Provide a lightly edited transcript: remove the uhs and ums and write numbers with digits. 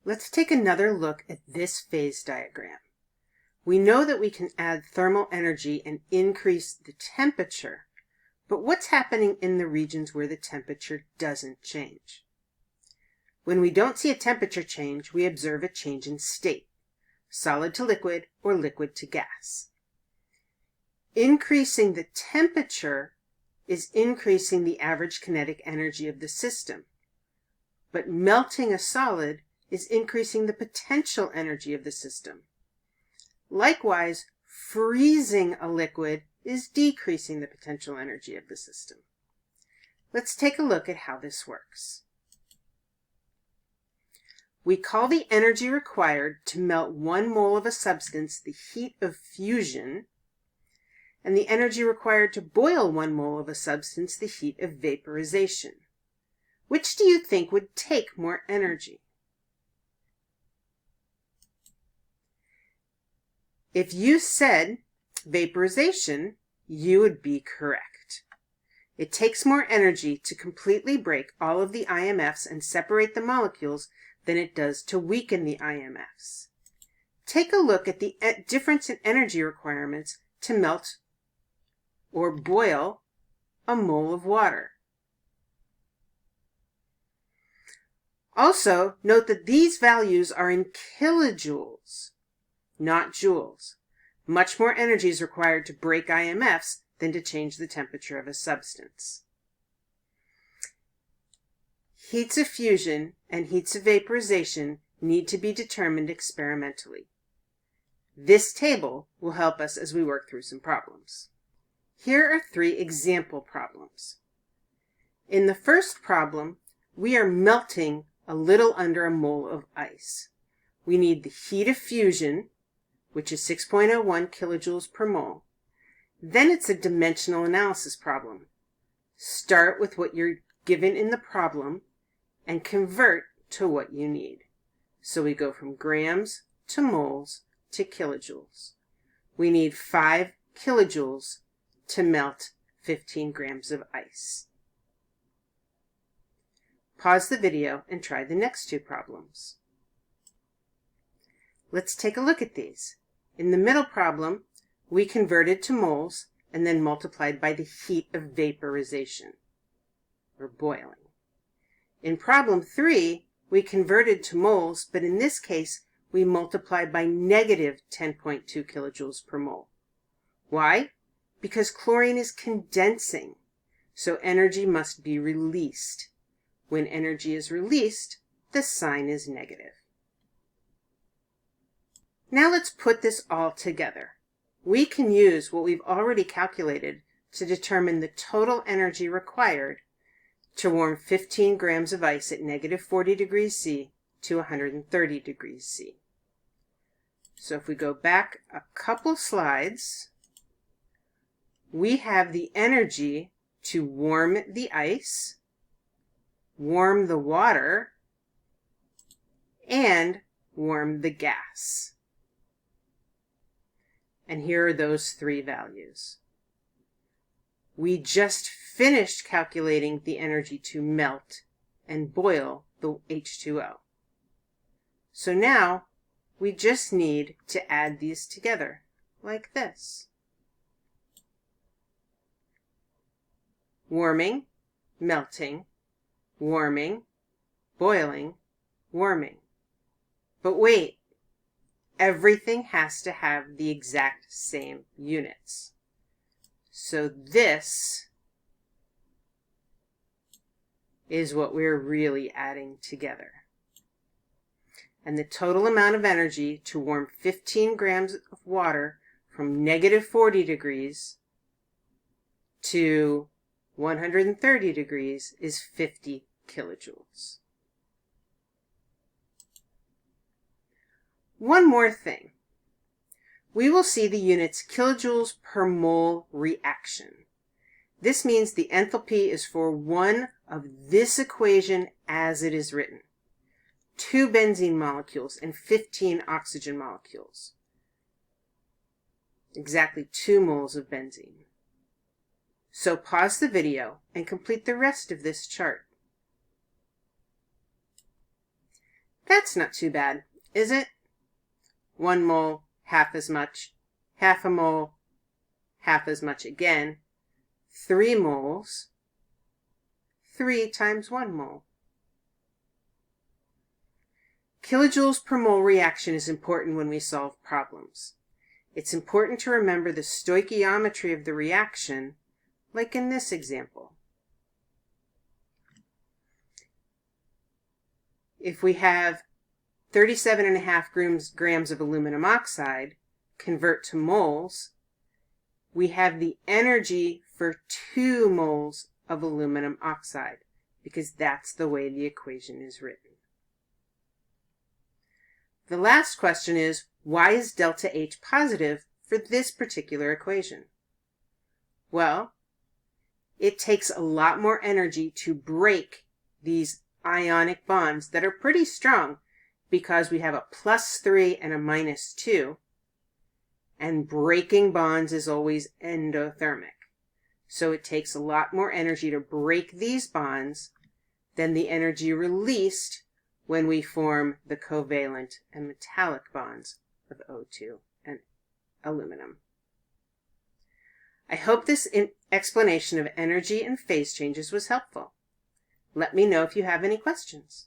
Let's take another look at this phase diagram. We know that we can add thermal energy and increase the temperature, but what's happening in the regions where the temperature doesn't change? When we don't see a temperature change, we observe a change in state, solid to liquid or liquid to gas. Increasing the temperature is increasing the average kinetic energy of the system, but melting a solid is increasing the potential energy of the system. Likewise, freezing a liquid is decreasing the potential energy of the system. Let's take a look at how this works. We call the energy required to melt 1 mole of a substance the heat of fusion, and the energy required to boil 1 mole of a substance the heat of vaporization. Which do you think would take more energy? If you said vaporization, you would be correct. It takes more energy to completely break all of the IMFs and separate the molecules than it does to weaken the IMFs. Take a look at the difference in energy requirements to melt or boil a mole of water. Also, note that these values are in kilojoules, not joules. Much more energy is required to break IMFs than to change the temperature of a substance. Heats of fusion and heats of vaporization need to be determined experimentally. This table will help us as we work through some problems. Here are 3 example problems. In the first problem, we are melting a little under a mole of ice. We need the heat of fusion, which is 6.01 kilojoules per mole. Then it's a dimensional analysis problem. Start with what you're given in the problem and convert to what you need. So we go from grams to moles to kilojoules. We need 5 kilojoules to melt 15 grams of ice. Pause the video and try the next 2 problems. Let's take a look at these. In the middle problem, we converted to moles and then multiplied by the heat of vaporization, or boiling. In problem 3, we converted to moles, but in this case, we multiplied by negative 10.2 kilojoules per mole. Why? Because chlorine is condensing, so energy must be released. When energy is released, the sign is negative. Now let's put this all together. We can use what we've already calculated to determine the total energy required to warm 15 grams of ice at negative 40 degrees C to 130 degrees C. So if we go back a couple slides, we have the energy to warm the ice, warm the water, and warm the gas. And here are those 3 values. We just finished calculating the energy to melt and boil the H2O. So now we just need to add these together, like this. Warming, melting, warming, boiling, warming. But wait, everything has to have the exact same units. So this is what we're really adding together. And the total amount of energy to warm 15 grams of water from negative 40 degrees to 130 degrees is 50 kilojoules. One more thing. We will see the units kilojoules per mole reaction. This means the enthalpy is for one of this equation as it is written. 2 benzene molecules and 15 oxygen molecules. Exactly 2 moles of benzene. So pause the video and complete the rest of this chart. That's not too bad, is it? 1 mole, half as much. Half a mole, half as much again. 3 moles, 3 times 1 mole. Kilojoules per mole reaction is important when we solve problems. It's important to remember the stoichiometry of the reaction, like in this example. If we have 37.5 grams of aluminum oxide convert to moles, we have the energy for 2 moles of aluminum oxide, because that's the way the equation is written. The last question is, why is delta H positive for this particular equation? Well, it takes a lot more energy to break these ionic bonds that are pretty strong, because we have a +3 and a -2, and breaking bonds is always endothermic. So it takes a lot more energy to break these bonds than the energy released when we form the covalent and metallic bonds of O2 and aluminum. I hope this explanation of energy and phase changes was helpful. Let me know if you have any questions.